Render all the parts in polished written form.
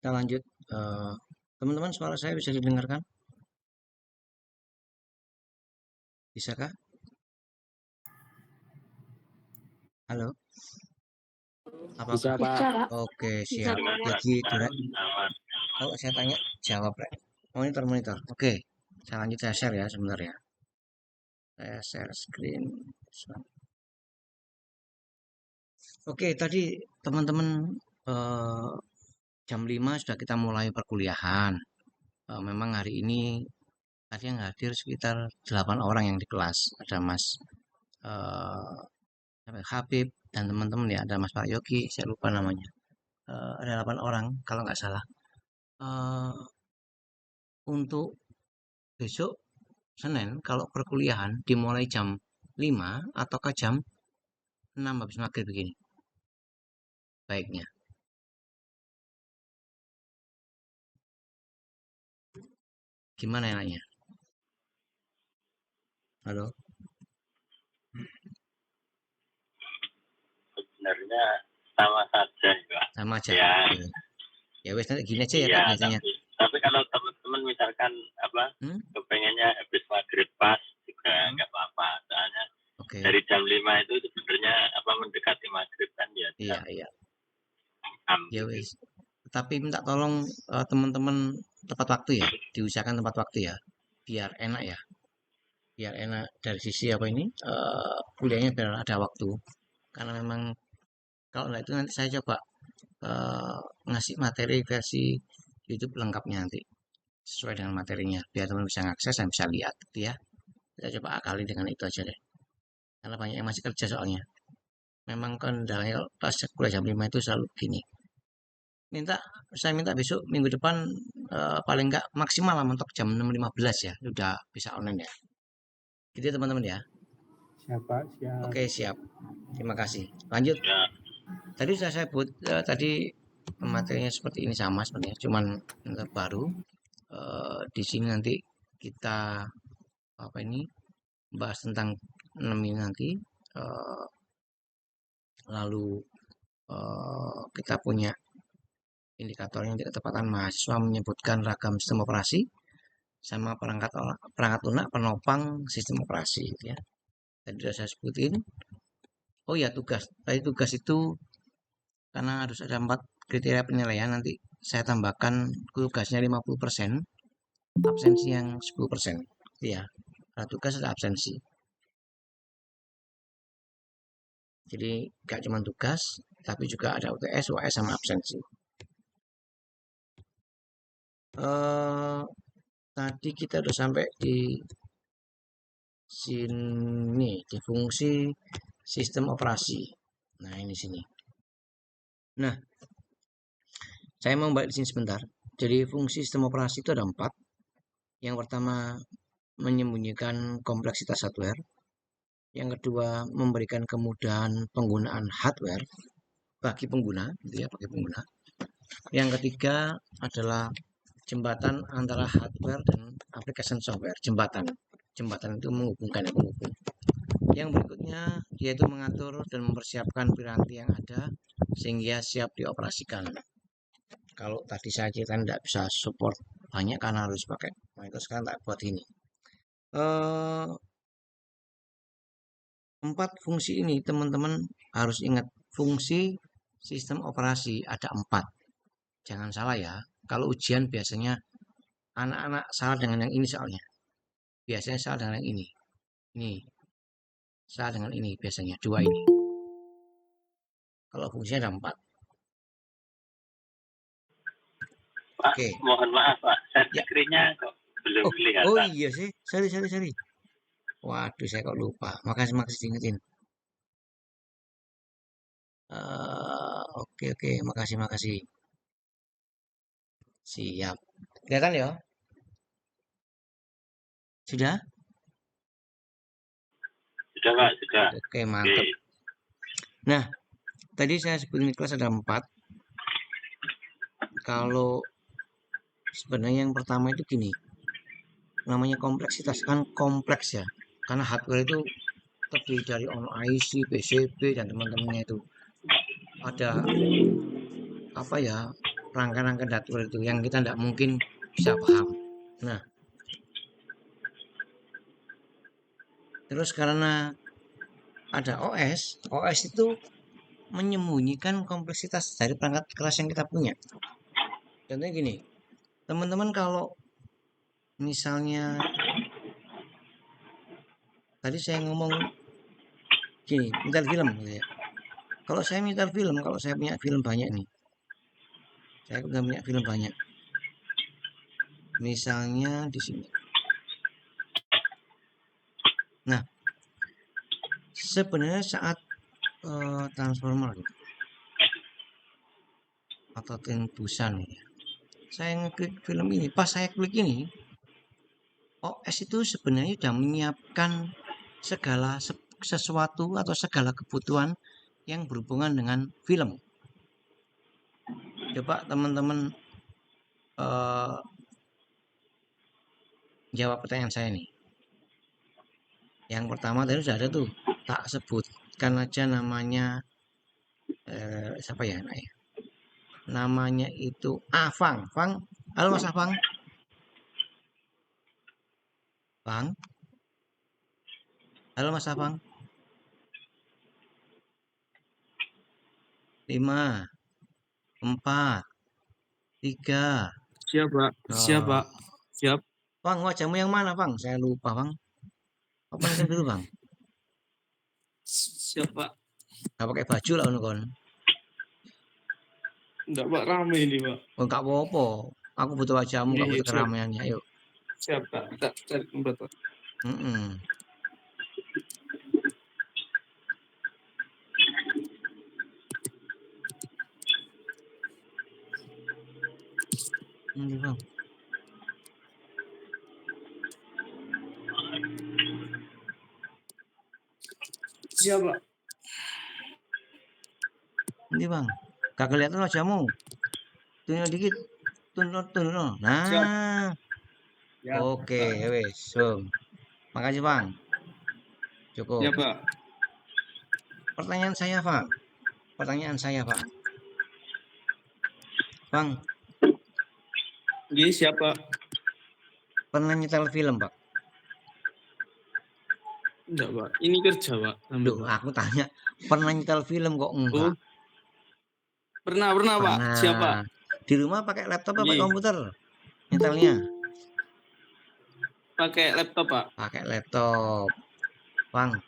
Kita lanjut. Teman-teman, suara saya bisa didengarkan? Bisakah? Halo? Bisa, Apakah? Pak. Oke, Bisa, siap. Pak. Jadi, kalau saya tanya, jawab, Rek. Monitor. Oke, saya lanjut, saya share ya sebentar ya. Saya share screen. Oke, tadi teman-teman eh, jam 5 sudah kita mulai perkuliahan. Memang hari ini tadi yang hadir sekitar 8 orang yang di kelas. Ada Mas eh, Habib dan teman-teman ya, ada Mas Pak Yogi, saya lupa namanya. Ada 8 orang kalau nggak salah. Eh, untuk besok Senin, kalau perkuliahan dimulai jam 5 atau ke jam 6 habis maghrib begini. Baiknya. Gimana enaknya? Halo? Sebenarnya sama saja ya. Sama aja. Ya, Oke. Ya wes nanti gini aja ya iya, Kak biasanya. tapi kalau teman-teman misalkan kepengennya habis maghrib pas juga nggak apa-apa. Soalnya Oke. dari jam 5 itu sebenarnya mendekati maghrib kan ya. Iya. Ya Gitu. wes. Tapi minta tolong teman-teman tepat waktu ya, diusahakan tepat waktu ya, biar enak ya, biar enak dari sisi apa ini kuliahnya biar ada waktu. Karena memang kalau nggak itu nanti saya coba eh, ngasih materi versi YouTube lengkapnya nanti sesuai dengan materinya, biar teman bisa mengakses dan bisa lihat, gitu ya. Kita coba akali dengan itu aja deh. Karena banyak yang masih kerja soalnya. Memang kendalanya kalau pas kuliah jam 5 itu selalu gini. Saya minta besok minggu depan paling nggak maksimal lah mentok jam 6.15 ya, udah bisa online ya. Gitu ya teman-teman ya. Siapa? Siap. Oke, siap. Terima kasih. Lanjut. Ya, Tadi sudah saya buat tadi materinya seperti ini sama sebenarnya, cuman baru di sini nanti kita apa ini bahas tentang 6 ini nanti lalu kita punya indikatornya untuk ketepatan mahasiswa menyebutkan ragam sistem operasi sama perangkat lunak penopang sistem operasi gitu ya. Tadi sudah saya sebutin. Oh ya tugas. Tadi tugas itu karena harus ada 4 kriteria penilaian nanti saya tambahkan tugasnya 50%, absensi yang 10%. Ya, ada tugas ada absensi. Jadi gak cuma tugas, tapi juga ada UTS, UAS sama absensi. Tadi kita udah sampai di sini di fungsi sistem operasi. Nah ini sini. Nah, saya mau balik di sini sebentar. Jadi fungsi sistem operasi itu ada 4. Yang pertama menyembunyikan kompleksitas hardware. Yang kedua memberikan kemudahan penggunaan hardware bagi pengguna, gitu ya, bagi pengguna. Yang ketiga adalah jembatan antara hardware dan aplikasi software. Jembatan itu menghubungkan ya, penghubung. Yang berikutnya yaitu mengatur dan mempersiapkan piranti yang ada sehingga siap dioperasikan. Kalau tadi saya cerita tidak bisa support banyak karena harus pakai monitor, sekarang tak buat ini. 4 fungsi ini teman-teman harus ingat, fungsi sistem operasi ada 4. Jangan salah ya. Kalau ujian biasanya anak-anak salah dengan yang ini soalnya. Biasanya salah dengan yang ini. Ini salah dengan ini biasanya 2 ini. Kalau fungsinya ada 4. Pak, Oke. mohon maaf Pak, share Ya. screen-nya kok belum Oh kelihatan. iya sih. Sorry. Waduh, saya kok lupa. Makasih diingetin. Oke. Makasih. Siap. Kelihatan ya? Sudah? Sudah Pak, sudah. Oke, mantap. Nah, tadi saya sebutin kelas ada 4. Kalau sebenarnya yang pertama itu gini. Namanya kompleksitas kan kompleks ya. Karena hardware itu terdiri dari IC, PCB dan teman-temannya itu. Ada apa ya? rangka-rangka datur itu yang kita tidak mungkin bisa paham. Nah, terus karena ada OS itu menyembunyikan kompleksitas dari perangkat keras yang kita punya. Contohnya gini, teman-teman kalau misalnya tadi saya ngomong gini, nyetel film gitu ya. Kalau saya nyetel film, kalau saya punya film banyak nih, saya udah punya film banyak. Misalnya di sini. Nah, sebenarnya saat Transformer gitu, atau Train Busan ya, saya ngeklik film ini, pas saya klik ini, OS itu sebenarnya sudah menyiapkan segala sesuatu atau segala kebutuhan yang berhubungan dengan film. Coba teman-teman jawab pertanyaan saya nih. Yang pertama tadi sudah ada tuh, tak sebutkan aja namanya siapa ya namanya? Namanya itu Afang. Fang, halo Mas Afang. Fang, halo Mas Afang. 5, 4, 3. Siap, Pak. Siap, Pak. Siap. Fang, wajahmu yang mana, Fang? Saya lupa, Fang. Open cam dulu, Bang. Siap, Pak. Gak pakai baju lah, kon. Enggak, Pak. Rame ini, Pak. Oh, gak apa-apa. Aku butuh wajahmu, gak butuh keramaiannya. Ayo. Siap, Pak. Tak cari tempat, Pak. Ini, Bang. Siap, Pak. Ini, Bang. Gak kelihatan wajahmu. Tunjuk dikit. Tunjuk. Nah. Siap. Oke, wes. Makasih, Bang. Cukup. Ya, Pak. Pertanyaan saya, Bang. Bang. Iya, siapa? Pernah nyetel film, Pak? Enggak, Pak. Ini kerja, Pak. Duh, aku tanya. Pernah nyetel film kok enggak? Pernah, Pak. Siapa? Di rumah pakai laptop apa pakai komputer? Nyetelnya? Pakai laptop, Pak. Pakai laptop. Bang,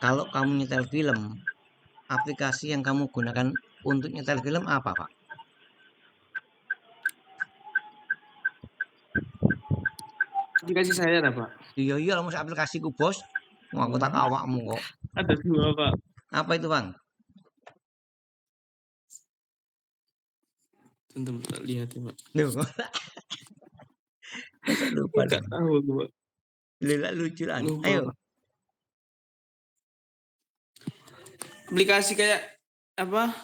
kalau kamu nyetel film, aplikasi yang kamu gunakan untuk nyetel film apa, Pak? Aplikasi saya ada, Pak. Iya, masuk aplikasiku, Bos. Aku tak awakmu kok. Ada 2, Pak. Apa itu, Bang? Tentu tak lihat ya, Pak. Lupa. Enggak tahu, Pak. Lucu lah. Ayo. Aplikasi kayak apa?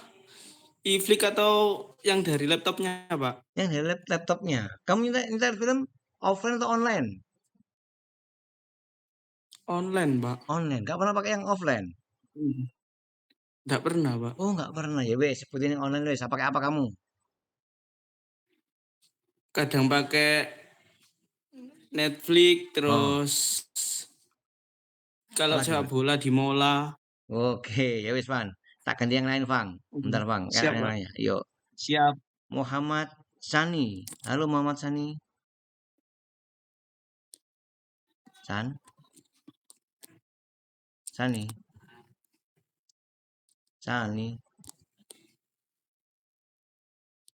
iFlix atau yang dari laptopnya, Pak? Yang dari laptopnya. Kamu nyetel film offline atau online? Online, Pak. Online. Gak pernah pakai yang offline? Enggak pernah, Pak. Oh, enggak pernah. Ya wes, sebutin yang online wes. Pakai apa kamu? Kadang pakai Netflix, terus kalau sepak bola di Mola. Oke, ya wes, Van. Tak ganti yang lain, Bang. Bentar, Bang. Siap, yang Pak. lainnya. Yuk. Siap. Muhammad Sani. Halo, Muhammad Sani. Sani.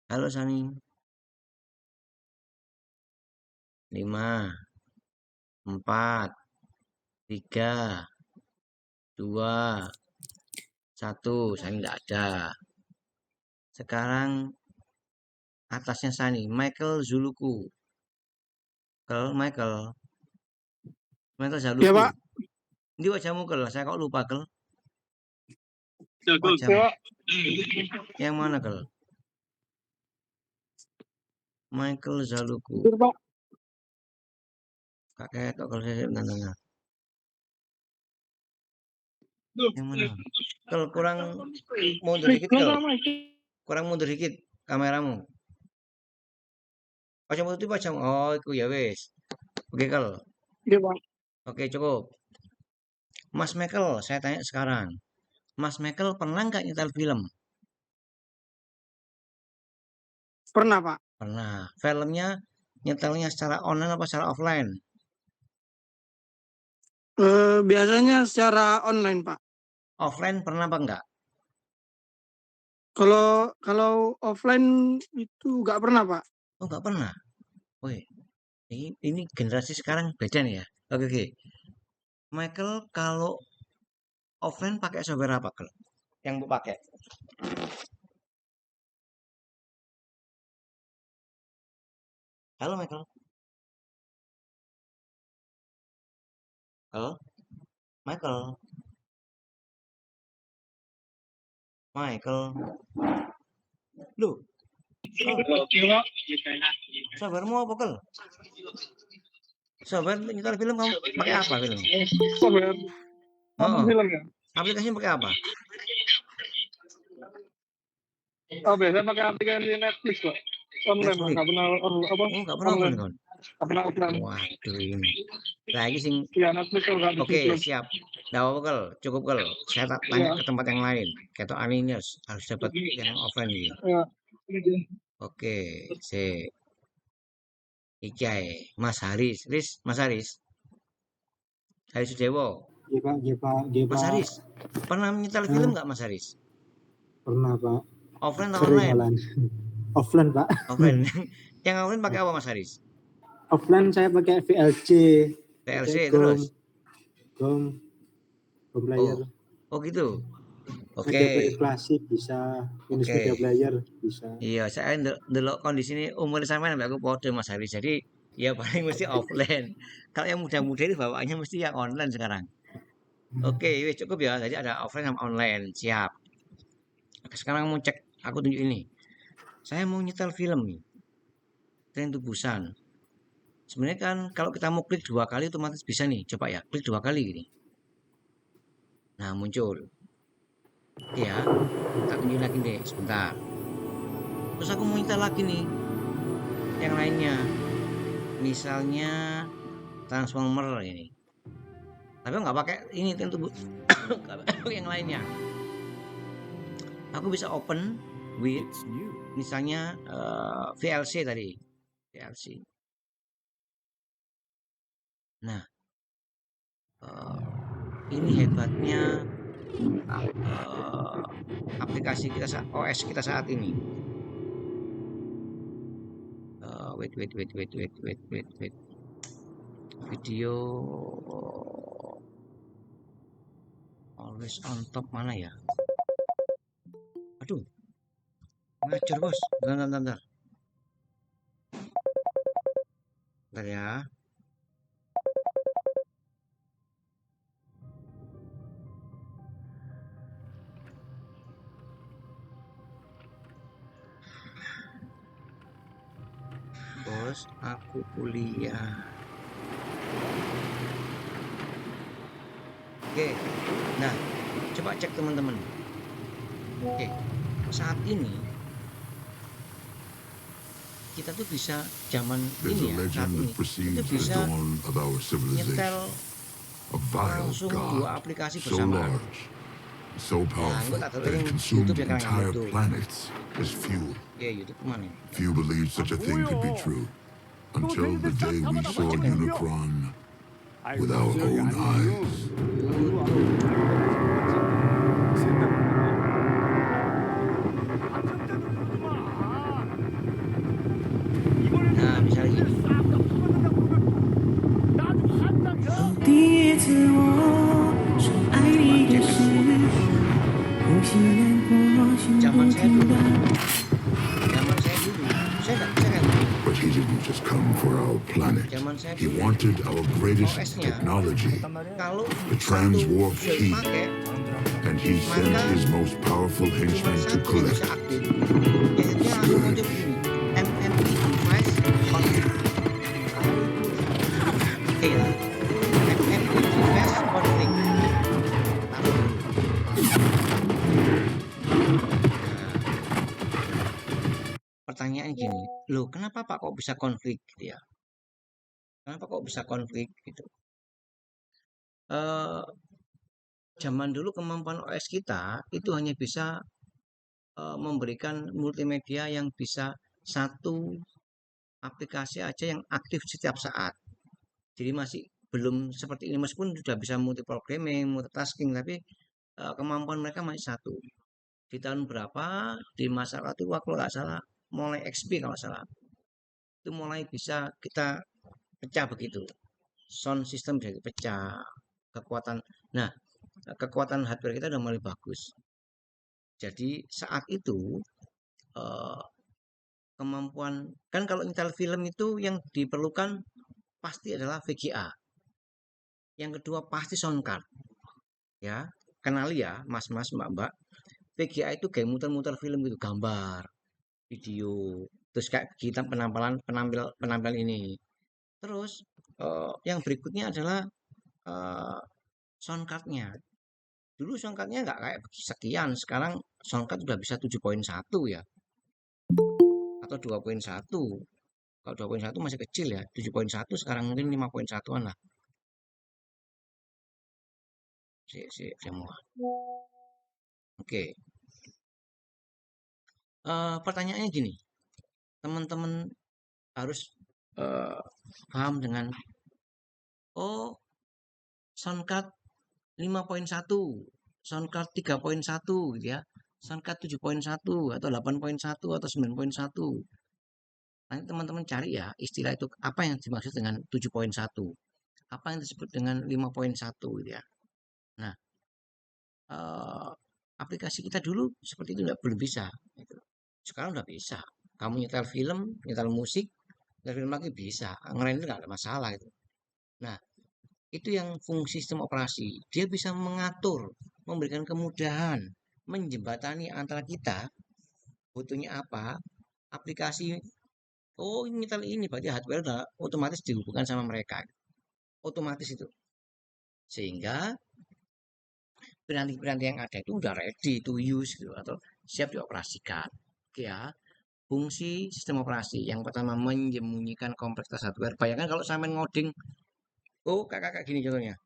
Halo, Sani. 5, 4, 3, 2, 1. Sani nggak ada. Sekarang atasnya Sani. Michael Zuluku. Michael Zuluku. Ya, Pak. Ini wajahmu, Kel. Saya kok lupa, Kel. Yang mana, Kel? Michael Zaluku. Kakek kok kalau saya nanya. Yang mana? Kel, kurang mundur dikit, Kel. Kurang mundur dikit kameramu. Kacang putih pajang. Oh, iku ya wis. Oke, Kel. Iya, Pak. Oke, cukup. Mas Michael, saya tanya sekarang. Mas Michael pernah nggak nyetel film? Pernah, Pak. Pernah. Filmnya nyetelnya secara online apa secara offline? Biasanya secara online, Pak. Offline pernah apa enggak? Kalau offline itu nggak pernah, Pak. Oh, nggak pernah. Woi, ini generasi sekarang beda nih ya. Oke, oke. Michael kalau offline pakai software apa, Kel? Yang mau pakai? Halo, Michael. Halo, Michael. Michael. Loh, softwaremu apa, Kel? Software nyetel film kamu pakai apa film? Software Oh, film ya. aplikasinya pakai apa? Oh, biasanya pakai aplikasi Netflix, Pak. Online, Pak. Netflix. Nggak pernah apa? Oh, nggak pernah offline, Online. kawan. Nggak pernah offline. Waduh ini. Lagi sing. Iya, Netflix kalau nggak di Oke, film. siap. Nggak apa-apa, Kel. Cukup, Kel. Saya tanya Iya. ke tempat yang lain. Ketok Aniners harus dapat yang offline ini. Iya. Oke, iki ae. Mas Haris. Mas Haris. Haris Sudewo. Iya Pak, iya Pak, iya Mas Pak. Haris, pernah menyetel film nggak Mas Haris? Pernah Pak. Offline atau Sering online? malah. Offline Pak. Offline. Yang offline pakai apa Mas Haris? Offline saya pakai VLC. VLC pakai terus? GOM player. Oh gitu. Oke. Media klasik bisa, Windows Media Player bisa. Iya, saya ndelok kondisi ini umur sampean mbak aku podo Mas Haris. Jadi ya paling mesti offline. Kalau yang muda-muda itu bawaannya mesti yang online sekarang. Oke, wis cukup ya. Jadi ada offline sama online. Siap. Sekarang mau cek, aku tunjuk ini. Saya mau nyetel film nih. Train to Busan. Sebenarnya kan kalau kita mau klik 2 kali otomatis bisa nih. Coba ya, klik 2 kali gini. Nah, muncul. Oke ya. Tak tunjuk lagi deh, sebentar. Terus aku mau nyetel lagi nih. Yang lainnya. Misalnya Transformer ini. Tapi nggak pakai ini tentu yang lainnya. Aku bisa open with misalnya VLC tadi. VLC. Nah, ini hebatnya aplikasi kita OS kita saat ini. Wait. Video always on top mana ya? Aduh, ngacur bos. Bentar. Bentar ya. Bos, aku kuliah. Oke, nah coba cek teman-teman. Oke, saat ini kita tuh bisa zaman ini ya, saat ini itu bisa nyetel langsung 2 aplikasi bersamaan. So powerful that it consumed entire planets as fuel. Few believed such a thing could be true until the day we saw Unicron with our own eyes. Nah, misalnya gini. Zaman saya dulu, But he didn't just come for our planet. He wanted our greatest technology, the transwarp key, and he sent his most powerful henchmen to collect it. Good. pertanyaan gini, loh kenapa Pak kok bisa konflik gitu ya? Kenapa kok bisa konflik gitu? Zaman dulu kemampuan OS kita itu hanya bisa memberikan multimedia yang bisa satu aplikasi aja yang aktif setiap saat. Jadi masih belum seperti ini meskipun sudah bisa multiprogramming, multitasking, tapi kemampuan mereka masih satu. Di tahun berapa di masyarakat itu kalau nggak salah mulai XP kalau salah itu mulai bisa kita pecah begitu. Sound system jadi pecah, kekuatan. Nah, kekuatan hardware kita udah mulai bagus. Jadi saat itu kemampuan kan kalau Intel film itu yang diperlukan pasti adalah VGA. Yang kedua pasti sound card. Ya, kenali ya, mas-mas, mbak-mbak. VGA itu kayak muter-muter film gitu, gambar, video, terus kayak kita penampilan ini. Terus yang berikutnya adalah sound cardnya. Dulu sound cardnya nggak kayak sekian, sekarang sound card udah bisa 7.1 ya, atau 2.1. Kalau 2.1 masih kecil ya, 7.1 sekarang mungkin 5.1-an lah. Semua. Oke. Pertanyaannya gini, teman-teman harus paham dengan soundcard 5.1, soundcard 3.1 gitu ya, soundcard 7.1 atau 8.1 atau 9.1. Nanti teman-teman cari ya istilah itu apa yang dimaksud dengan 7.1, apa yang disebut dengan 5.1 gitu ya. Nah, aplikasi kita dulu seperti itu belum bisa. Gitu. Sekarang udah bisa. Kamu nyetel film, nyetel musik, nyetel film lagi bisa. Ngerender nggak ada masalah itu. Nah, itu yang fungsi sistem operasi. Dia bisa mengatur, memberikan kemudahan, menjembatani antara kita butuhnya apa, aplikasi. Oh, ini nyetel ini, berarti hardware udah otomatis dihubungkan sama mereka. Otomatis itu. Sehingga piranti-piranti yang ada itu udah ready to use gitu, atau siap dioperasikan. Oke ya. Fungsi sistem operasi yang pertama menyembunyikan kompleksitas hardware. Bayangkan kalau sampai ngoding, kakak gini contohnya.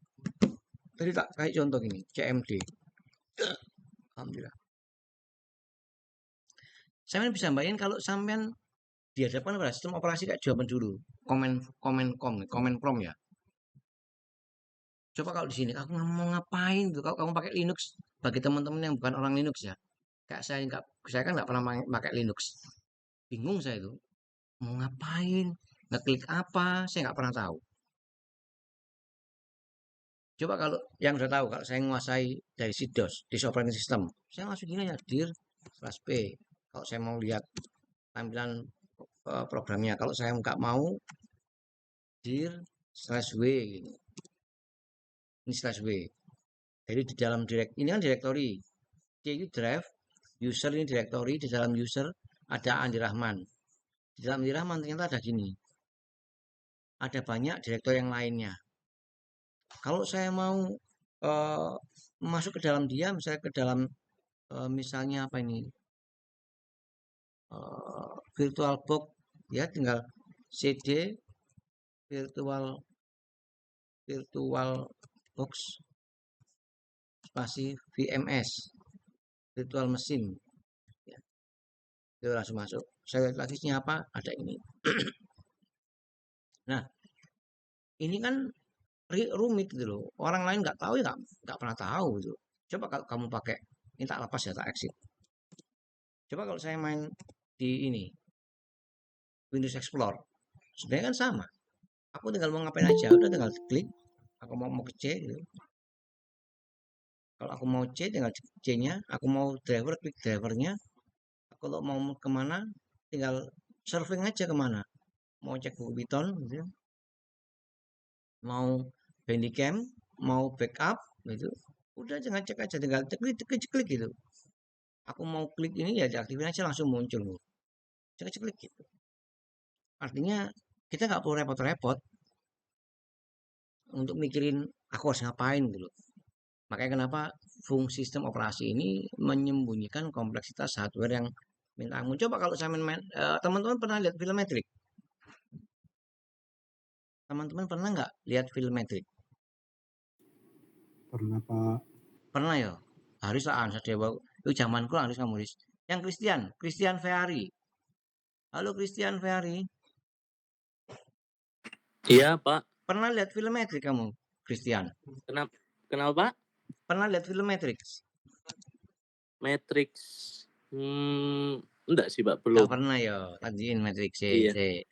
Tadi tak kayak contoh gini, CMD. Alhamdulillah. Sampean bisa bayangin kalau sampean dihadapkan pada sistem operasi kayak jawaban dulu, komen prom ya. Coba kalau di sini aku mau ngapain tuh, kalau kamu pakai Linux, bagi teman-teman yang bukan orang Linux ya, kayak saya kan nggak pernah pakai Linux, bingung saya itu mau ngapain, ngeklik apa, saya nggak pernah tahu. Coba kalau yang udah tahu, kalau saya menguasai dari DOS, di operating system, saya langsung gini ya, dir /p. Kalau saya mau lihat tampilan programnya, kalau saya nggak mau, dir /w gini. Ini /w. Jadi di dalam ini kan direktori. Dia itu drive, user ini direktori, di dalam user ada Andi Rahman. Di dalam Andi Rahman ternyata ada gini. Ada banyak direktori yang lainnya. Kalau saya mau masuk ke dalam dia, misalnya ke dalam misalnya apa ini, VirtualBox ya, tinggal cd VirtualBox spasi VMS virtual mesin ya. Itu langsung masuk. Saya lihat lagi apa, ada ini. Nah, ini kan rumit gitu loh. Orang lain nggak tahu ya nggak pernah tahu gitu. Coba kalau kamu pakai, ini tak lepas ya, tak exit. Coba kalau saya main di ini Windows Explorer, sebenarnya kan sama. Aku tinggal mau ngapain aja, udah tinggal klik. Aku mau ke C gitu. Kalau aku mau C, tinggal C-nya. Aku mau driver, klik drivernya. Kalau mau kemana, tinggal surfing aja kemana. Mau cek buku Python gitu. Mau Bandicam, mau backup gitu. Udah jangan cek aja, tinggal klik gitu. Aku mau klik ini ya diaktifin aja langsung muncul. Klik gitu. Artinya kita nggak perlu repot-repot untuk mikirin aku harus ngapain dulu. Makanya kenapa fungsi sistem operasi ini menyembunyikan kompleksitas hardware yang bintangmu. Coba kalau saya main, teman-teman pernah lihat film Matrix? Teman-teman pernah nggak lihat film Matrix? Pernah, Pak. Pernah ya? Harus lah, Dewa. Itu zamanku harus kamu, Riz. Yang Christian Ferrari. Halo Christian Ferrari. Iya, Pak. Pernah lihat film Matrix kamu, Christian? Kenapa, Pak? Pernah lihat film Matrix? Matrix. Enggak sih, Pak. Belum. Nggak pernah ya, kajiin Matrix sih. Iya.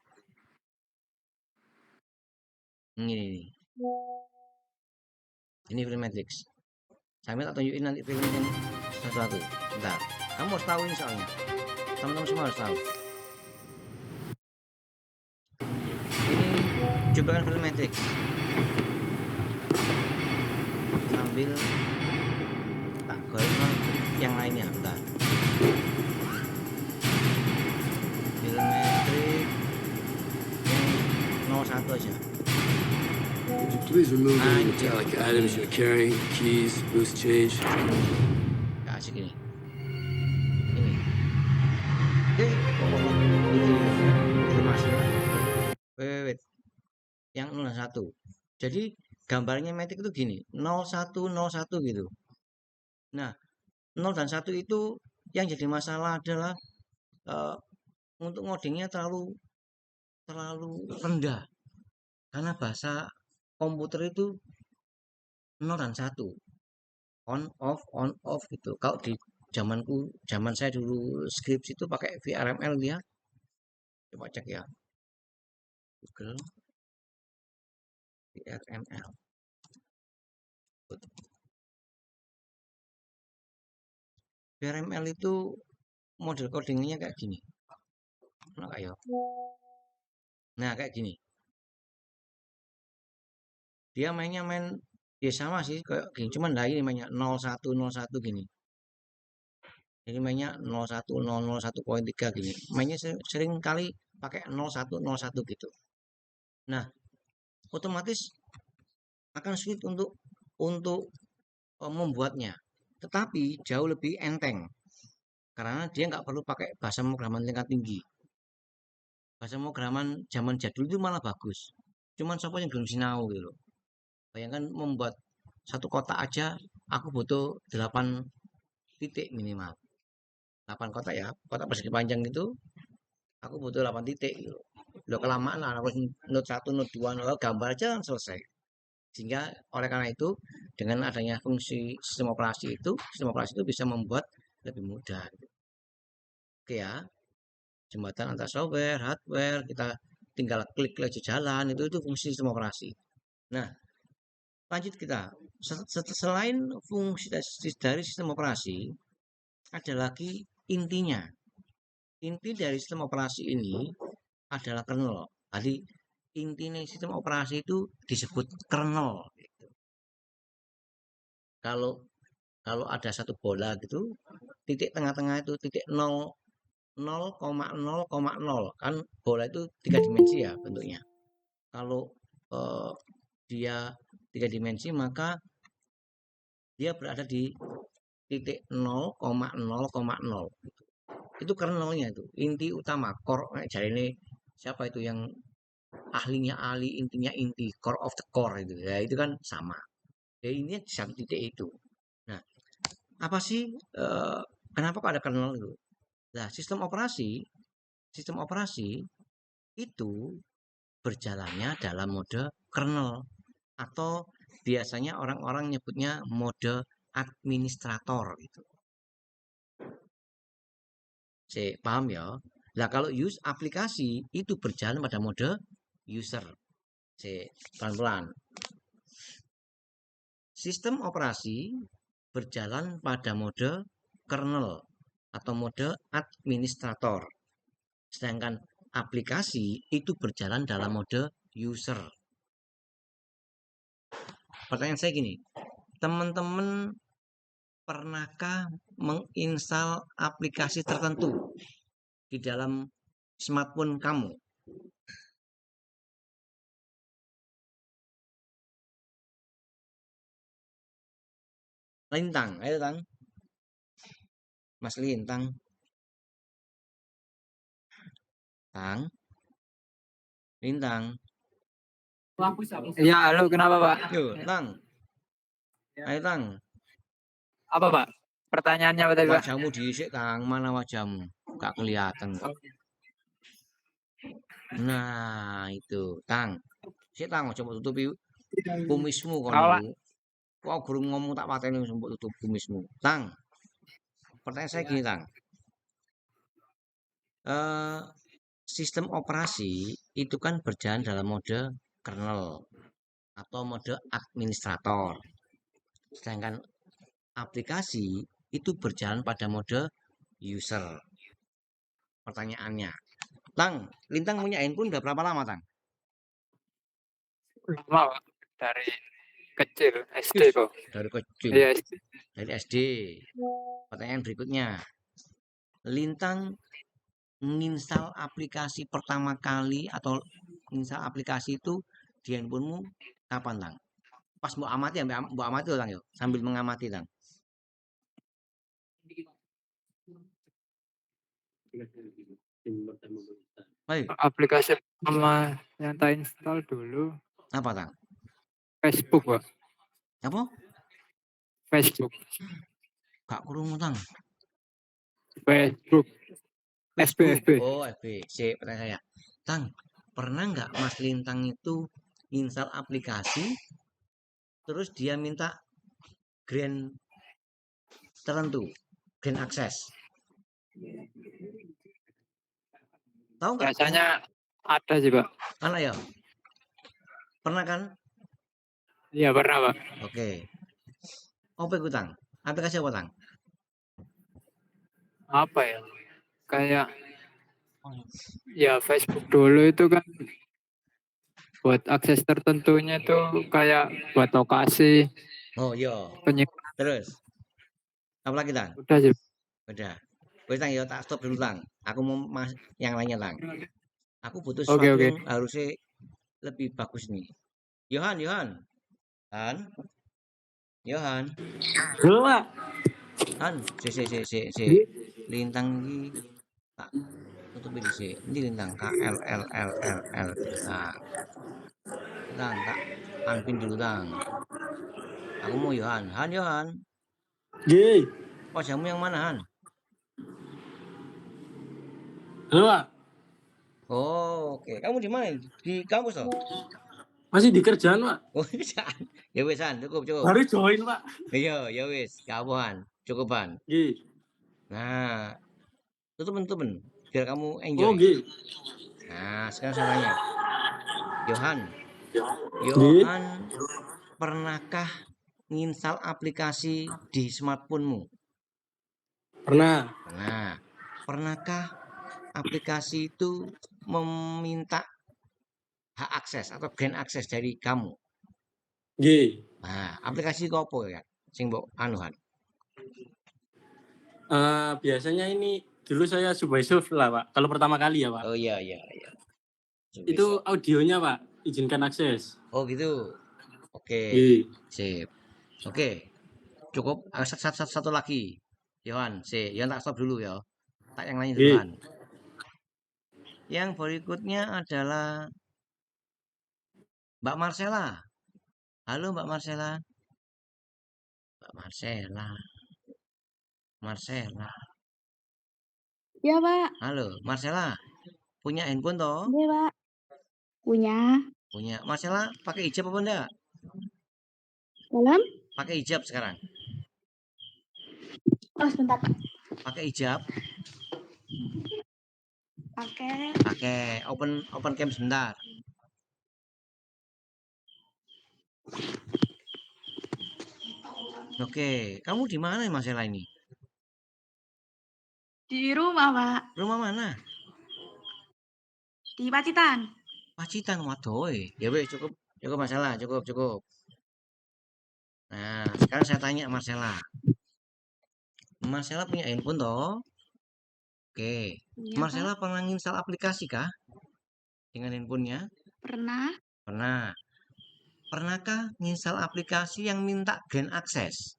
Ini. Ini film Matrix. Saya minta tunjukin nanti filmnya satu-satu. Bentar. Kamu harus tahu ini soalnya. Teman-teman semua harus tahu. Ini cuplikan film Matrix. Sambil tak goyang yang lainnya. Bentar. Film Matrix yang 01 aja. Would you please remove any metallic items you're carrying? Keys, loose change. Gak asik ini. Ini. Oke, informasi. Wait. Yang 01. Jadi gambarnya Matrix itu gini, 0101 gitu. Nah, 0 dan 1 itu yang jadi masalah adalah untuk ngodingnya terlalu rendah. Karena bahasa komputer itu 0 dan 1. On off gitu. Kalau di zaman saya dulu skripsi itu pakai VRML dia. Coba cek ya. Google VRML. VRML itu model codingnya kayak gini. Nah, kayak gini. Dia mainnya ya sama sih kayak gini, cuman ini mainnya 0101 gini. Jadi mainnya 01001.3 gini. Mainnya sering kali pakai 0101 gitu. Nah, otomatis akan sulit untuk membuatnya. Tetapi jauh lebih enteng. Karena dia nggak perlu pakai bahasa pemrograman tingkat tinggi. Bahasa pemrograman zaman jadul itu malah bagus. Cuman siapa yang belum sinau gitu. Bayangkan membuat satu kotak aja aku butuh 8 titik minimal. 8 kotak ya, kotak persegi panjang itu aku butuh 8 titik gitu. Udah kelamaan lah, harus node 1, node 2, node gambar aja selesai. Sehingga oleh karena itu dengan adanya fungsi sistem operasi itu bisa membuat lebih mudah. Oke ya, jembatan antar software, hardware, kita tinggal klik aja jalan, itu fungsi sistem operasi. Nah, lanjut kita. Selain fungsi dari sistem operasi, ada lagi intinya. Inti dari sistem operasi ini adalah kernel. Jadi intinya sistem operasi itu disebut kernel. Kalau ada satu bola gitu, titik tengah-tengah itu titik 0,0,0 kan bola itu 3 dimensi ya bentuknya. Kalau dia 3 dimensi maka dia berada di titik 0,0,0 itu kernelnya itu inti utama core. Jadi ini siapa itu yang ahlinya intinya inti core of the core itu ya, itu kan sama. Jadi ini satu titik itu. Nah, apa sih kenapa kok ada kernel itu? Nah, sistem operasi itu berjalannya dalam mode kernel atau biasanya orang-orang nyebutnya mode administrator gitu. Paham ya? Nah, kalau aplikasi itu berjalan pada mode user. Pelan-pelan. Sistem operasi berjalan pada mode kernel atau mode administrator. Sedangkan aplikasi itu berjalan dalam mode user. Pertanyaan saya gini, teman-teman pernahkah menginstal aplikasi tertentu di dalam smartphone kamu? Lintang, ayo Tang. Mas Lintang. Tang. Lintang. Iya, halo, kenapa, Pak? Yo, Tang. Ayo, Tang. Apa, Pak? Pertanyaannya apa tadi, Pak? Wajahmu diisik, Tang. Mana wajahmu? Gak kelihatan kok. Nah, itu, Tang. Sik, Tang, coba tutupi kumismu kono. Kok gurung ngomong tak pateni mbok tutup kumismu. Tang. Pertanyaan saya gini, Tang. Sistem operasi itu kan berjalan dalam mode kernel atau mode administrator. Sedangkan aplikasi itu berjalan pada mode user. Pertanyaannya, Tang, Lintang punya handphone udah berapa lama, Tang? Lama, Pak. Dari kecil, SD kok. Dari kecil. Iya, Dari SD. Pertanyaan berikutnya. Lintang menginstal aplikasi pertama kali atau menginstal aplikasi itu di handphonemu kapan, Tang? Pas mbok amati, mbok amati Tang yo, sambil mengamati, Tang. aplikasi pertama yang tak install dulu Apa, Tang? Facebook, Pak. Apa? Facebook. Gak krungu, Tang. Facebook. FB. Oh, FB. Sip, pertanyaan saya. Tang, pernah nggak Mas Lintang itu install aplikasi terus dia minta grand tertentu, grand access? Tahu nggak? Biasanya ada sih, Pak. Anak ya? Pernah kan? Iya, pernah, Pak. Oke. Apa itu, Tang? Aplikasi apa, Tang? Apa ya? Kayak ya Facebook dulu itu kan buat akses tertentunya tuh kayak buat lokasi. Oh, iya. Penyimpanan. Terus? Apa lagi, Tang? Udah sih. Udah. Wes, Tang, ya tak stop dulu, Tang. Aku mau yang lainnya, Tang. Aku butuh Oke. sesuatu yang harusnya lebih bagus nih. Yohan. Yohan. Halo, Pak. Han, si. Lintang ini tak tutup ini sih. Ini lintang KL. Nah, Tang, tak unpin dulu, Tang. Aku mau Yohan. G. Wajahmu yang mana, Han? Halo, Pak. Oh, oke. Kamu di mana? Di kampus toh? Masih di kerjaan, Pak. Oh, kerjaan. Ya wes, Han, cukup. Baru join, Pak. Iya, ya wes, kawan, cukupan. G. Nah, tutupin, biar kamu enjoy. Oh, G. Nah, sekarang saya tanya, Yohan, pernahkah nginstal aplikasi di smartphone-mu? Pernah. Nah, pernahkah aplikasi itu meminta hak akses atau grand akses dari kamu? G. Nah, aplikasi itu apa ya? Sing mbok anuhan. Biasanya ini dulu saya Subway-Surf lah, Pak. Kalau pertama kali ya, Pak. Oh iya. Itu audionya, Pak. Izinkan akses. Oh gitu. Oke. Sip. Oke. Cukup. Satu lagi. Yohan, Yohan tak stop dulu ya. Tak yang lain duluan. Yang berikutnya adalah Mbak Marcella. Halo Mbak Marcella. Marcella. Ya, Pak. Halo, Marcella. Punya handphone toh? Iya, Pak. Punya. Marcella pakai hijab apa enggak? Dalam? Pakai hijab sekarang. Oh, sebentar, Pak. Pakai hijab? Pakai. Open cam sebentar. Oke, kamu di mana Marcella ini? Di rumah, Pak. Rumah mana? Di Pacitan. Pacitan, waduh. Ya weh, cukup Marcella, cukup. Nah, sekarang saya tanya Marcella. Marcella punya handphone toh? Oke. Iya, Marcella pernah install aplikasi kah? Dengan handphonenya? Pernah. Pernahkah install aplikasi yang minta grand access?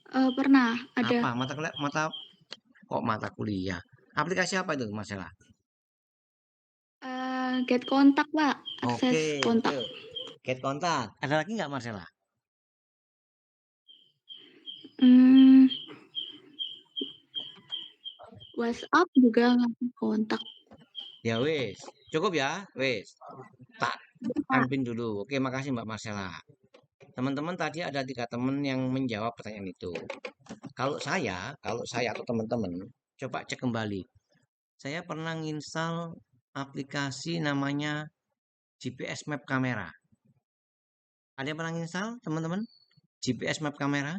Pernah. Ada. Apa? Mata kuliah? Aplikasi apa itu Marcella? Get kontak, Pak. Akses Oke, kontak. betul. Get kontak. Ada lagi nggak Marcella? WhatsApp juga kontak. Ya wis, cukup ya, wis. Tak tampin dulu. Oke, makasih Mbak Marcella. Teman-teman tadi ada 3 teman yang menjawab pertanyaan itu. Kalau saya atau teman-teman coba cek kembali. Saya pernah nginstal aplikasi namanya GPS Map Kamera. Ada yang pernah nginstal, teman-teman? GPS Map Kamera?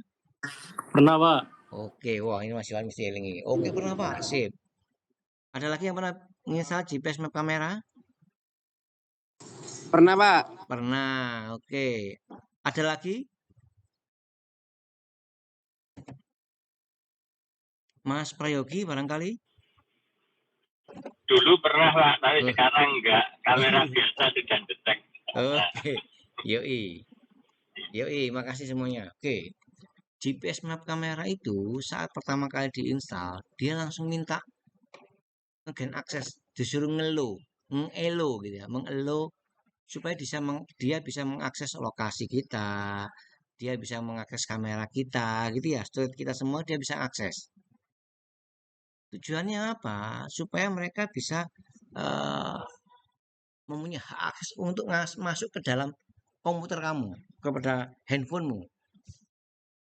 Pernah, Pak. Oke, wah ini masih elingi. Oke, pernah Pak, sip. Ada lagi yang pernah nginstal GPS Map Kamera? Pernah, Pak. Pernah, oke. Ada lagi? Mas Prayogi barangkali? Dulu pernah Pak, tapi sekarang enggak. Kamera biasa sudah detek. Oke, yoi. Yoi, makasih semuanya. Oke, GPS Map Kamera itu saat pertama kali diinstal, dia langsung minta nge-gain akses, disuruh ngelo gitu ya, mengelo supaya dia bisa mengakses lokasi kita, dia bisa mengakses kamera kita, gitu ya, storage kita semua dia bisa akses. Tujuannya apa? Supaya mereka bisa mempunyai hak akses untuk masuk ke dalam komputer kamu, kepada handphonemu.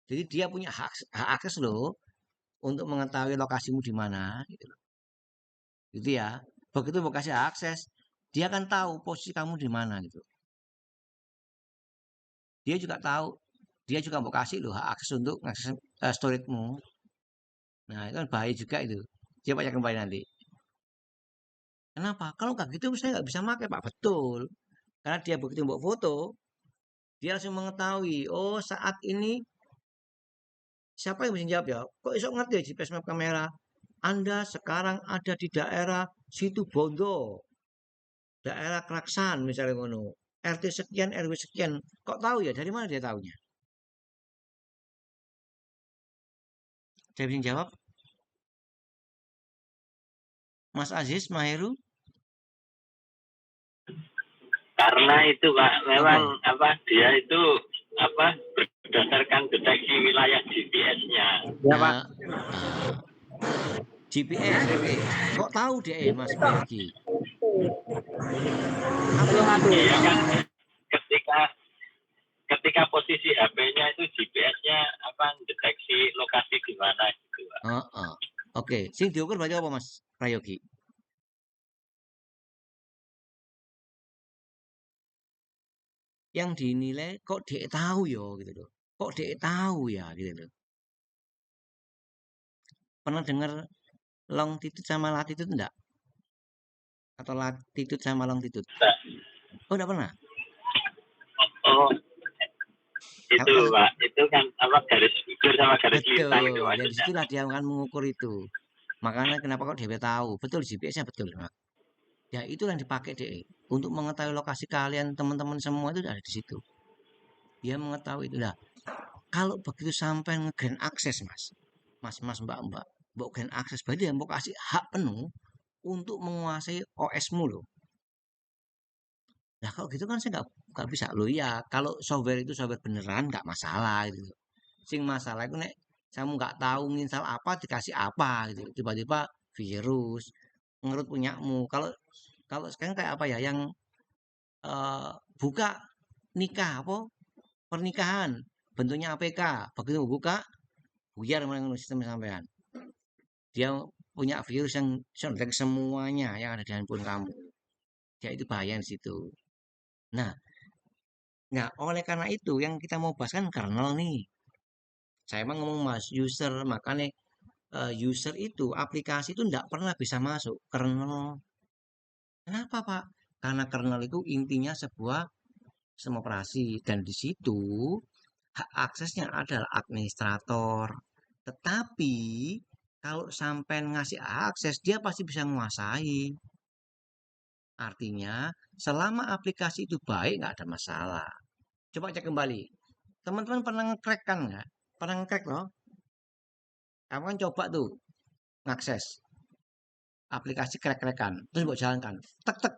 Jadi dia punya hak akses loh untuk mengetahui lokasimu di mana, gitu ya. Begitu mau kasih akses, dia akan tahu posisi kamu di mana gitu. Dia juga mau kasih loh hak akses untuk mengakses storage-mu. Nah, itu kan bahaya juga itu. Coba cek kembali nanti. Kenapa? Kalau nggak gitu saya nggak bisa pakai Pak. Betul. Karena dia begitu membuat foto, dia langsung mengetahui, oh saat ini siapa yang bisa jawab ya? Kok esok ngerti ya GPS map kamera? Anda sekarang ada di daerah Situ Bondo, daerah Klaksan misalnya ngono. RT sekian, RW sekian. Kok tahu ya? Dari mana dia tahunya? Saya bisa jawab? Mas Aziz, Maheru? Karena itu Pak, memang dia itu berdasarkan deteksi wilayah GPS-nya. Ya Pak. GPS, oke. Kok tahu dia Mas Prayogi? Iya kan, ketika posisi HP-nya itu GPS-nya deteksi lokasi di mana gitu Pak. Oke, sing diukur berarti apa Mas Prayogi? Yang dinilai kok dia tahu ya gitu loh. Kok dia tahu ya gitu loh. Pernah dengar longitude sama latitude enggak? Atau latitude sama longitude? Oh, enggak pernah? Oh, itu Pak, itu kan garis bujur sama garis lintang itu maksudnya. Dan disitulah dia akan mengukur itu. Makanya kenapa kok dia tahu? Betul GPS-nya betul. Ya itu yang dipakai deh untuk mengetahui lokasi kalian teman-teman semua itu ada di situ. Dia mengetahui itu lah. Kalau begitu sampai nge-gain akses mas mbak gain akses berarti dia mau kasih hak penuh untuk menguasai OS-mu loh. Nah kalau gitu kan saya nggak bisa loh ya. Kalau software itu software beneran nggak masalah gitu. Sing masalah itu nek kamu nggak tahu nginstal apa dikasih apa gitu. Tiba-tiba virus menurut punyamu. Kalau sekarang kayak apa ya yang buka nikah apa pernikahan bentuknya APK begitu buka buyar sistem sampean dia punya virus yang sontek semuanya yang ada di handphone kamu ya itu bahaya di situ. Nah oleh karena itu yang kita mau bahas kan kernel nih. Saya emang ngomong mas user makanya user itu aplikasi itu tidak pernah bisa masuk kernel. Kenapa Pak? Karena kernel itu intinya sebuah sistem operasi dan di situ hak aksesnya adalah administrator. Tetapi kalau sampai ngasih akses dia pasti bisa menguasai. Artinya selama aplikasi itu baik nggak ada masalah. Coba cek kembali. Teman-teman pernah nge-crack kan nggak? Pernah nge-crack loh. Kamu kan coba tuh ngakses. aplikasi krek-krekan, terus buat jalankan, tek.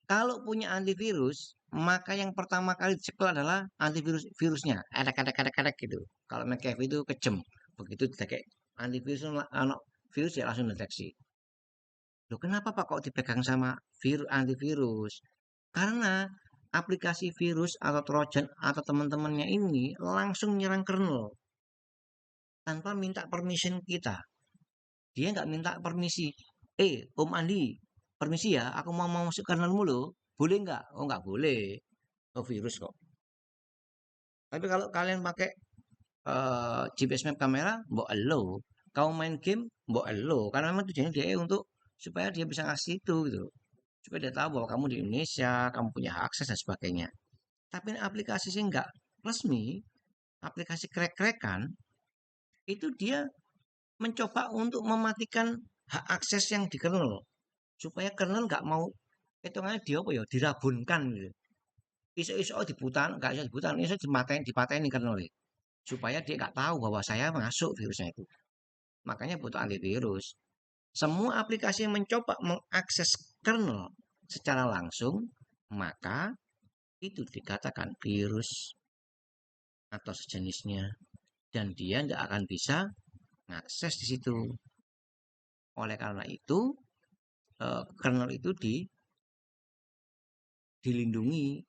Kalau punya antivirus, maka yang pertama kali dicekel adalah virusnya, adek gitu. Kalau McAfee itu kejem, begitu dipakai antivirus, virus ya langsung deteksi. Loh, kenapa Pak kok dipegang sama antivirus? Karena aplikasi virus atau trojan atau teman-temannya ini langsung nyerang kernel tanpa minta permission kita. Dia nggak minta permisi. Om Andi, permisi ya, aku mau masuk kernelmu loh. Boleh nggak? Oh, nggak boleh. Oh, virus kok. Tapi kalau kalian pakai GPS map kamera, mbok elo. Kau main game, mbok elo. Karena memang tujuannya dia untuk supaya dia bisa ngasih itu gitu. Supaya dia tahu bahwa kamu di Indonesia, kamu punya akses dan sebagainya. Tapi aplikasi sih nggak resmi, aplikasi krek-krekan, itu dia mencoba untuk mematikan hak akses yang di kernel. Supaya kernel nggak mau, hitungannya dia apa ya, dirabunkan gitu. Iso-iso diputan, nggak iso diputan, iso dipaten kernel. Supaya dia nggak tahu bahwa saya masuk virusnya itu. Makanya butuh antivirus. Semua aplikasi yang mencoba mengakses kernel secara langsung, maka itu dikatakan virus atau sejenisnya. Dan dia tidak akan bisa mengakses di situ. Oleh karena itu, kernel itu dilindungi.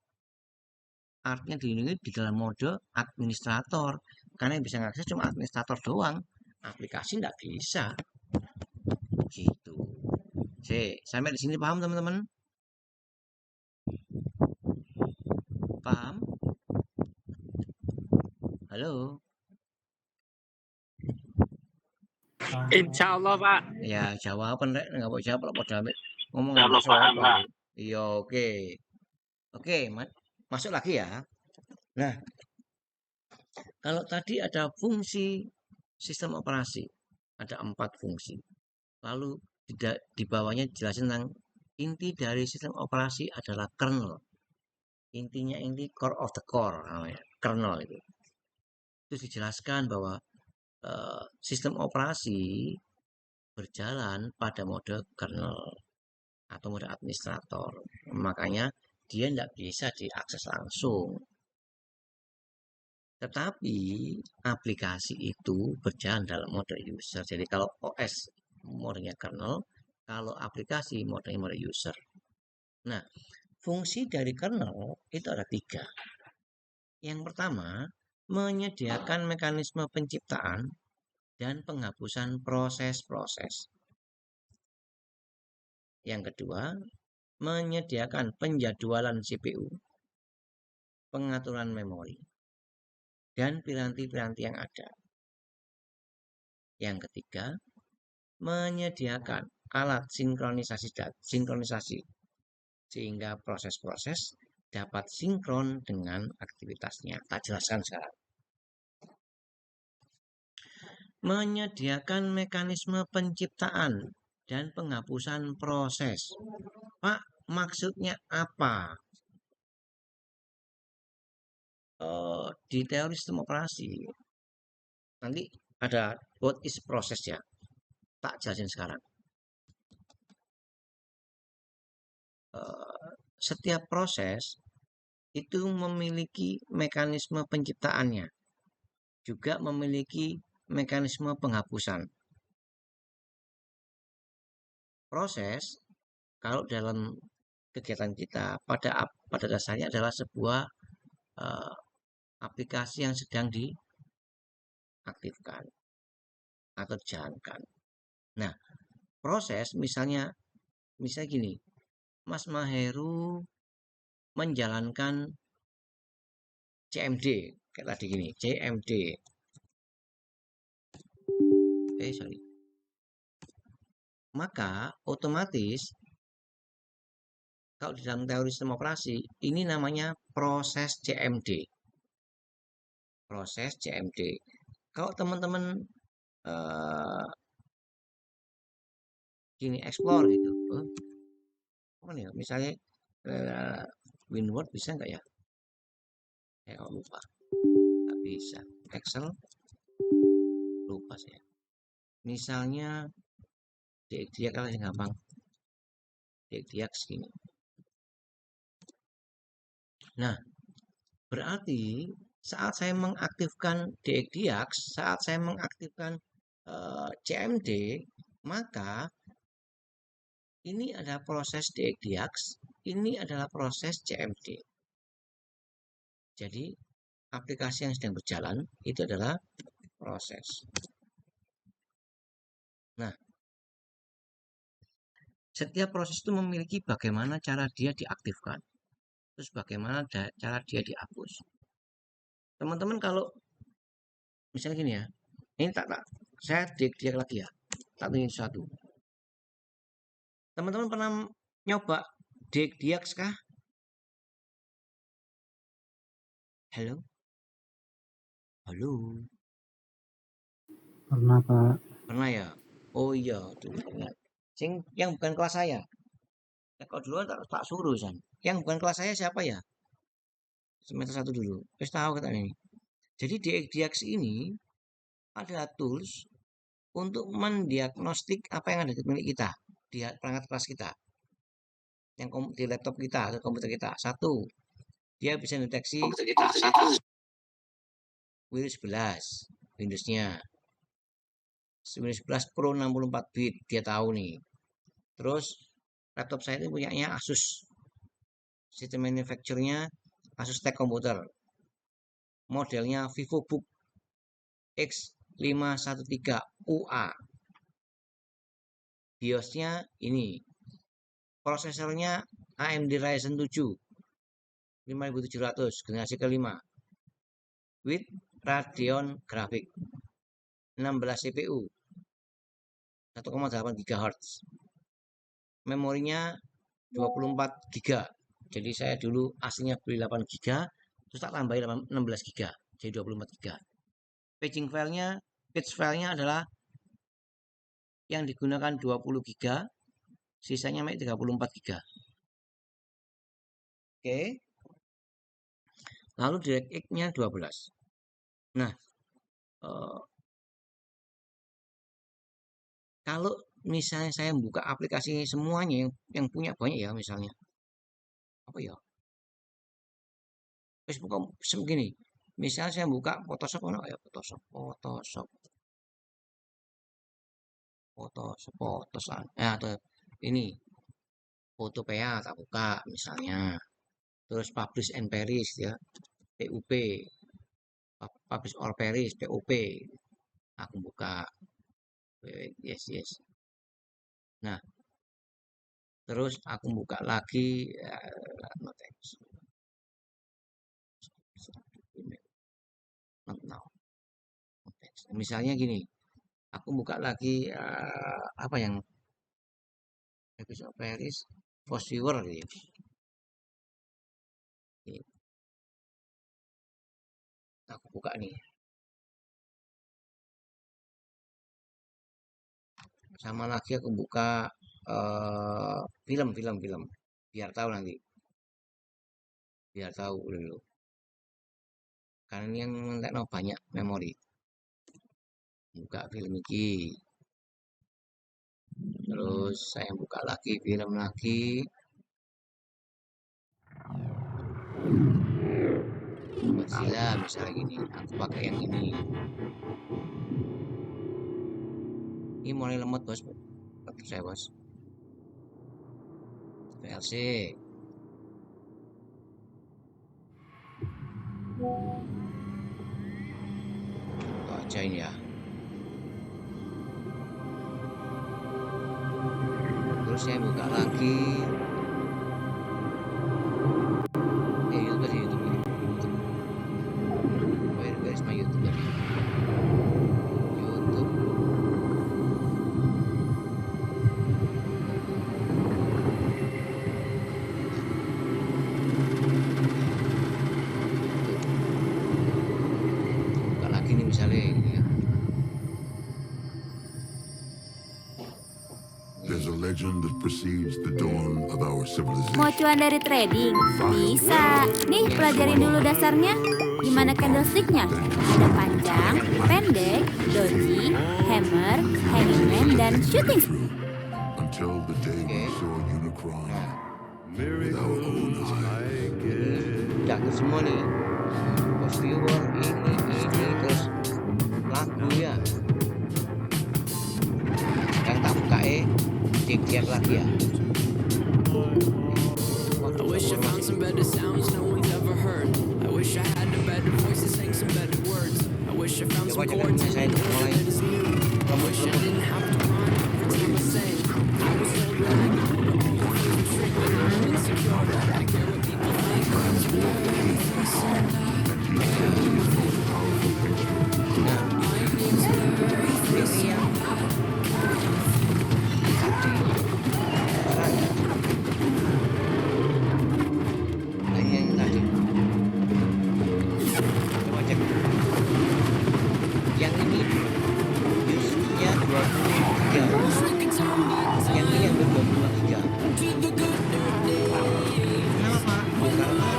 Artinya dilindungi di dalam mode administrator. Karena yang bisa mengakses cuma administrator doang. Aplikasi tidak bisa. Gitu. Sampai di sini paham teman-teman? Paham? Halo? Insya Allah Pak. Ya jawaban rek, nggak mau jawab apa ngomong Kalau paham, Pak. Iya, oke. Oke, masuk lagi ya. Nah, kalau tadi ada fungsi sistem operasi, ada 4 fungsi. Lalu di bawahnya dijelasin tentang inti dari sistem operasi adalah kernel. Intinya inti core of the core namanya, kernel itu. Terus dijelaskan bahwa sistem operasi berjalan pada mode kernel atau mode administrator. Makanya dia tidak bisa diakses langsung. Tetapi aplikasi itu berjalan dalam mode user. Jadi kalau OS modenya kernel, kalau aplikasi modenya mode user. Nah, fungsi dari kernel itu ada 3. Yang pertama, menyediakan mekanisme penciptaan dan penghapusan proses-proses. Yang kedua, menyediakan penjadwalan CPU, pengaturan memori, dan piranti-piranti yang ada. Yang ketiga, menyediakan alat sinkronisasi sehingga proses-proses dapat sinkron dengan aktivitasnya. Tak jelaskan sekarang. Menyediakan mekanisme penciptaan dan penghapusan proses. Pak, maksudnya apa? Di teori sistem operasi nanti ada what is proses ya. Tak jelasin sekarang. Setiap proses itu memiliki mekanisme penciptaannya, juga memiliki mekanisme penghapusan. Proses kalau dalam kegiatan kita pada dasarnya adalah sebuah aplikasi yang sedang diaktifkan atau dijalankan. Nah, proses misalnya gini, Mas Maheru menjalankan CMD kayak tadi gini, CMD. Sorry. Maka otomatis kalau di dalam teori sistem operasi ini namanya proses CMD. Proses CMD. Kalau teman-teman gini explore gitu, apa nih? Misalnya WinWord bisa nggak ya? Kalau lupa, nggak bisa. Excel lupa saya. Misalnya DXDX kan yang gampang. DXDX gini. Nah, berarti saat saya mengaktifkan DXDX, saat saya mengaktifkan CMD, maka ini adalah proses DXDX, ini adalah proses CMD. Jadi, aplikasi yang sedang berjalan itu adalah proses. Nah, setiap proses itu memiliki bagaimana cara dia diaktifkan, terus bagaimana cara dia dihapus. Teman-teman kalau misalnya gini ya, ini saya DXDX lagi ya, tak ingin satu. Teman-teman pernah nyoba DXDX kah? Halo? Halo? Pernah, Pak. Pernah ya? Oh iya, dulu pernah. Yang bukan kelas saya. Ya, kalau dulu tak suruh, San. Yang bukan kelas saya siapa ya? Semester 1 dulu. Terus tahu kata ini. Jadi DXDX ini adalah tools untuk mendiagnostik apa yang ada di milik kita, di perangkat kelas kita, yang di laptop kita atau komputer kita. Satu, dia bisa deteksi Windows 11, Windowsnya. Windows 11 Pro 64 bit, dia tahu nih. Terus laptop saya itu punyanya Asus. Sistem manufacturernya Asus Tech Computer. Modelnya VivoBook X513 UA. BIOSnya ini. Prosesornya AMD Ryzen 7 5700 generasi kelima. With Radeon grafik 16 CPU 1,8 GHz. Memorinya 24 GB. Jadi saya dulu aslinya beli 8 GB, terus tak tambahin 16 GB, jadi 24 GB. Paging filenya, page filenya adalah yang digunakan 20 GB, sisanya 34 GB. Oke. Lalu DirectX-nya 12. Nah, kalau misalnya saya buka aplikasi semuanya yang punya banyak ya, misalnya apa ya, Facebook segini, misalnya saya buka Photoshop, ya Photoshop, atau ini Photopea tak buka misalnya, terus Publish and Perish ya, PUP, Publish or Perish, PUP, aku buka, yes. Nah, terus aku buka lagi misalnya gini, aku buka lagi apa yang episode Paris Post Viewer gitu. Aku buka nih. Sama lagi aku buka film biar tahu nanti, biar tahu dulu, karena ini yang mentekno banyak memori. Buka film ini, terus saya buka lagi film lagi, Godzilla misalnya gini, aku pakai yang ini. Ini mulai lemot bos, saya bos. VLC. Aja ini ya. Terus saya buka lagi. YouTube. Where is my YouTube? Buka lagi nih misalnya ini ya. There's a legend that precedes the dawn of our civilization. Mau cuan dari trading? Bisa. Nih, pelajarin dulu dasarnya. Gimana candlesticknya? Ada panjang, pendek, doji, hammer, hanging man, dan shooting. until the day we saw Unicron with our own eyes. Jatuh semua nih. Post viewer ini terus lagu ya. Yang tak buka cek lagi ya. I wish I found some better sounds no one's ever heard. I wish I had a better voice to sing some better words. I wish I found some chords and that is new. I wish I didn't have to rhyme every time I sang. I was told that I could do all the trick, but I'm insecure. I care what people think. Yang ini justnya 23, yang ini yang ber-23. Kenapa? Karena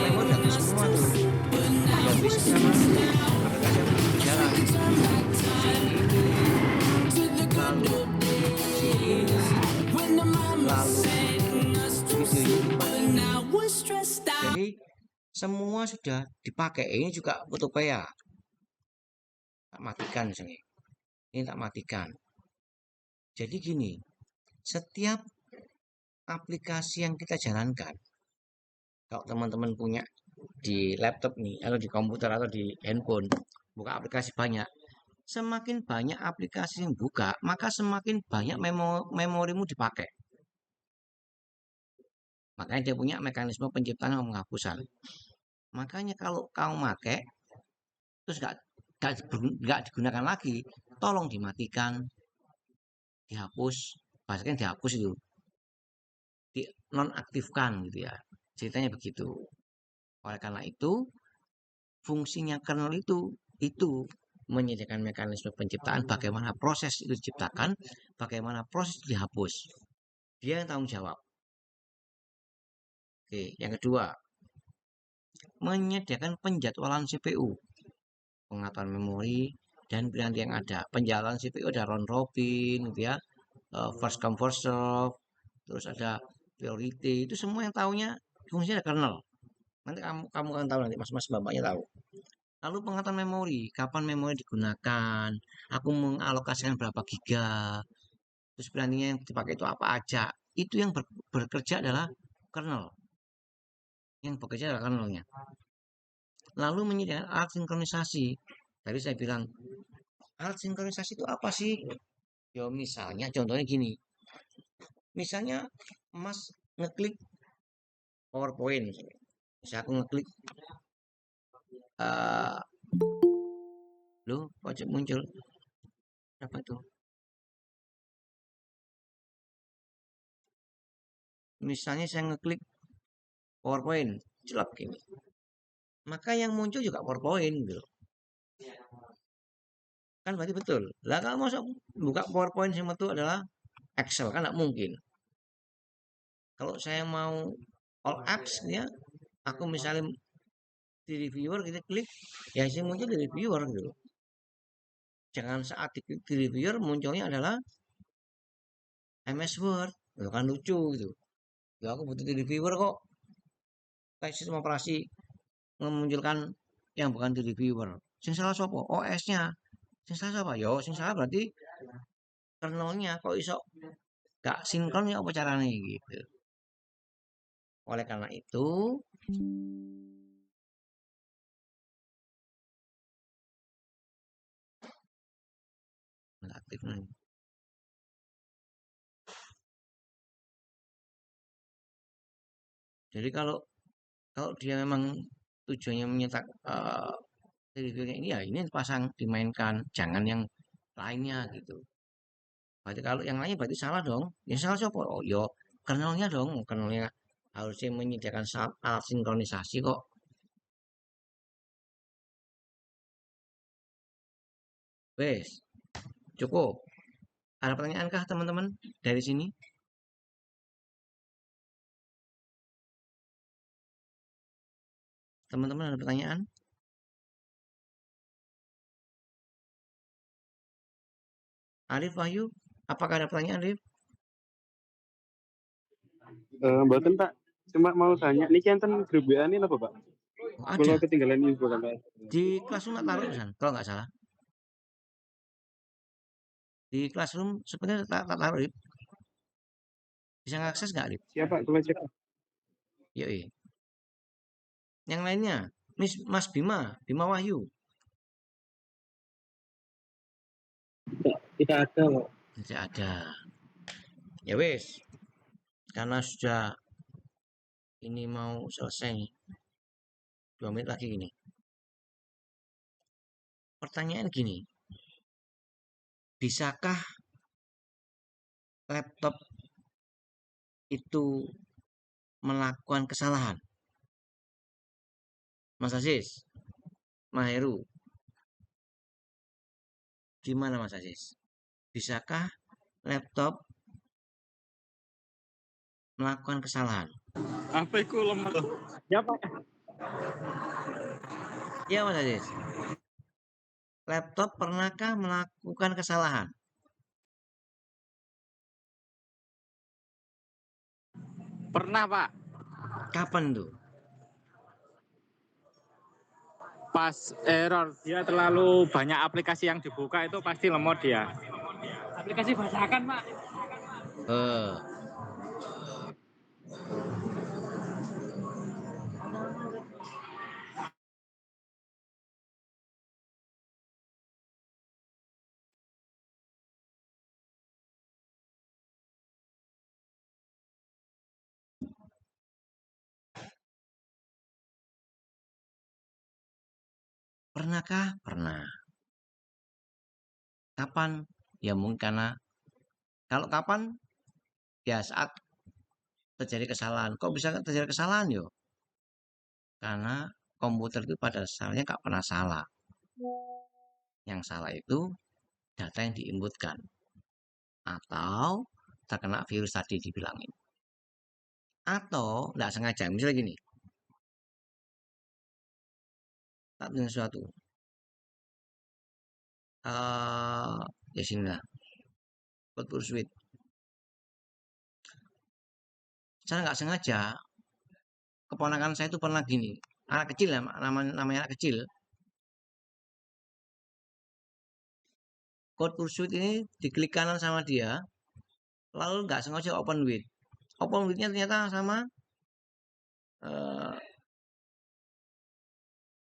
lewat dari semua tuh yang bisa sama aplikasi yang berjalan lalu jadi semua sudah dipakai. Ini juga Photopea. Tak matikan misalnya. Ini tak matikan. Jadi gini, setiap aplikasi yang kita jalankan, kalau teman-teman punya di laptop nih, atau di komputer atau di handphone, buka aplikasi banyak. Semakin banyak aplikasi yang buka, maka semakin banyak memorimu dipakai. Makanya dia punya mekanisme penciptaan dan penghapusan. Makanya kalau kamu pakai, terus nggak digunakan lagi, tolong dimatikan, dihapus, bahkan dihapus itu, dinonaktifkan gitu ya, ceritanya begitu. Oleh karena itu, fungsinya kernel itu menyediakan mekanisme penciptaan, bagaimana proses itu diciptakan, bagaimana proses itu dihapus. Dia yang tanggung jawab. Oke, yang kedua, menyediakan penjadwalan CPU, pengaturan memori dan pilihan yang ada. Penjadwalan CPU ada round robin, gitu ya, first come first serve, terus ada priority. Itu semua yang tahunya fungsinya ada kernel. Nanti kamu akan tahu, nanti mas bapaknya tahu. Lalu pengaturan memori, kapan memori digunakan, aku mengalokasikan berapa giga, terus pilihannya yang dipakai itu apa aja. Itu yang bekerja adalah kernel. Yang bekerja adalah kernelnya. Lalu menyediakan alat sinkronisasi. Tadi saya bilang, alat sinkronisasi itu apa sih? Ya misalnya, contohnya gini. Misalnya, Mas ngeklik PowerPoint. Misalnya aku ngeklik, loh, kok muncul? Apa itu? Misalnya saya ngeklik PowerPoint, celap gini. Maka yang muncul juga PowerPoint gitu. Kan berarti betul. Lah kalau mau buka PowerPoint semua itu adalah Excel, kan nggak mungkin. Kalau saya mau all apps ya, aku misalnya di reviewer kita klik, ya yang muncul di reviewer gitu. Jangan saat di reviewer munculnya adalah MS Word, itu kan lucu gitu. Ya aku butuh di reviewer kok. Kayak sistem operasi memunculkan yang bukan di reviewer. Sing salah sopo? OS-nya. Sing salah apa? Yo, sing salah berarti kernelnya. Kok iso gak sinkron ya apa caranya gitu. Oleh karena itu aktif nih. Jadi kalau dia memang tujuannya menyetak reviewnya ini, ya ini pasang dimainkan, jangan yang lainnya gitu. Berarti kalau yang lainnya berarti salah dong. Yang salah siapa? Oh yo, kernelnya dong. Kernelnya harusnya menyediakan alat sinkronisasi kok. Wes, cukup. Ada pertanyaankah teman-teman dari sini? Teman-teman ada pertanyaan? Arif, Wahyu, apakah ada pertanyaan, Arif? Mboten Pak, cuma mau tanya niki enten grup WA ini apa Pak? Oh, Kalau ada. ketinggalan info kan Pak. Di Classroom tak taruh pesan, kalau nggak salah. Di Classroom sebenarnya tak taruh, Lip. Bisa ngakses nggak, Lip? Siapa? Coba cek. Yoi. Yang lainnya, Mas Bima Wahyu. Tidak ada kok. Tidak ada. Ya wes, karena sudah ini mau selesai nih. 2 menit lagi ini. Pertanyaan gini, bisakah laptop itu melakukan kesalahan? Mas Aziz, Maheru, gimana Mas Aziz? Bisakah laptop melakukan kesalahan? Apa itu lemah? Ya Pak. Ya Mas Aziz, laptop pernahkah melakukan kesalahan? Pernah Pak. Kapan tuh? Pas error dia terlalu banyak aplikasi yang dibuka itu pasti lemot dia. Aplikasi bacakan Pak. Pernahkah? Pernah. Kapan? Ya mungkin karena kalau kapan? Ya saat terjadi kesalahan. Kok bisa terjadi kesalahan yo? Karena komputer itu pada dasarnya nggak pernah salah. Yang salah itu data yang diinputkan atau terkena virus tadi dibilangin. Atau nggak sengaja. Misalnya gini, tak dengan sesuatu. Ya sini lah. Code pursuit. Secara nggak sengaja, keponakan saya itu pernah gini. Anak kecil ya, namanya anak kecil. Code pursuit ini diklik kanan sama dia, lalu nggak sengaja open with. Open with-nya ternyata sama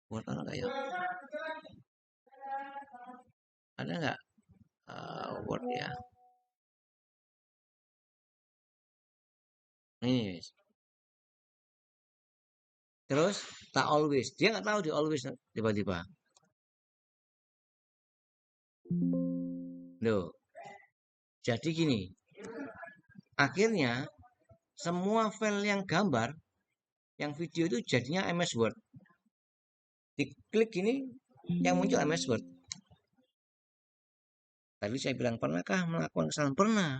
buat apa ya? Ada nggak Word ya? Ini. Terus tak always. Dia nggak tahu di always tiba-tiba. Loh. Jadi gini. Akhirnya semua file yang gambar, yang video itu jadinya MS Word. Diklik ini yang muncul MS Word. Tadi saya bilang pernahkah melakukan kesalahan? Pernah.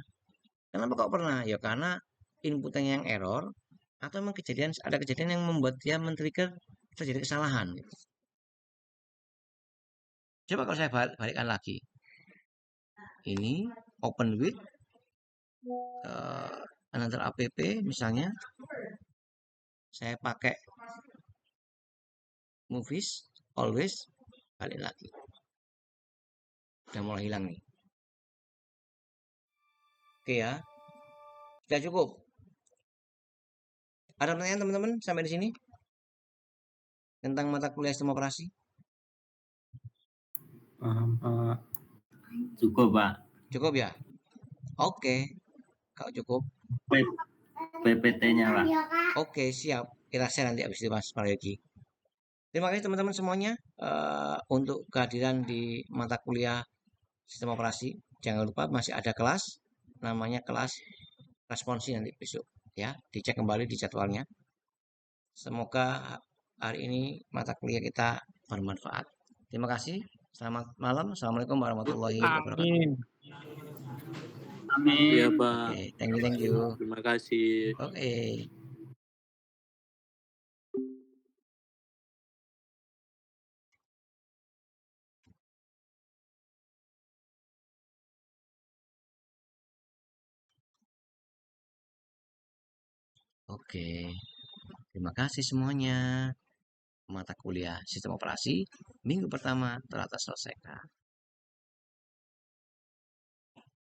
Kenapa kok pernah? Ya karena inputnya yang error atau memang ada kejadian yang membuat dia men-trigger terjadi kesalahan. Coba kalau saya balikkan lagi. Ini open with another app misalnya. Saya pakai movies always, balik lagi. Udah mulai hilang nih. Oke ya. Sudah cukup. Ada pertanyaan teman-teman sampai di sini? Tentang mata kuliah sistem operasi? Paham Pak. Cukup Pak. Cukup ya? Oke. Kalau cukup. PPT-nya Pak. Oke, siap. Kita share nanti habis itu Mas Maryogi. Terima kasih teman-teman semuanya untuk kehadiran di mata kuliah sistem operasi. Jangan lupa masih ada kelas, namanya kelas responsi nanti besok. Ya, dicek kembali di jadwalnya. Semoga hari ini mata kuliah kita bermanfaat. Terima kasih. Selamat malam. Assalamualaikum warahmatullahi wabarakatuh. Amin. Amin. Iya Pak. Oke, thank you. Terima kasih. Oke. Oke, terima kasih semuanya. Mata kuliah sistem operasi minggu pertama telah terselesaikan.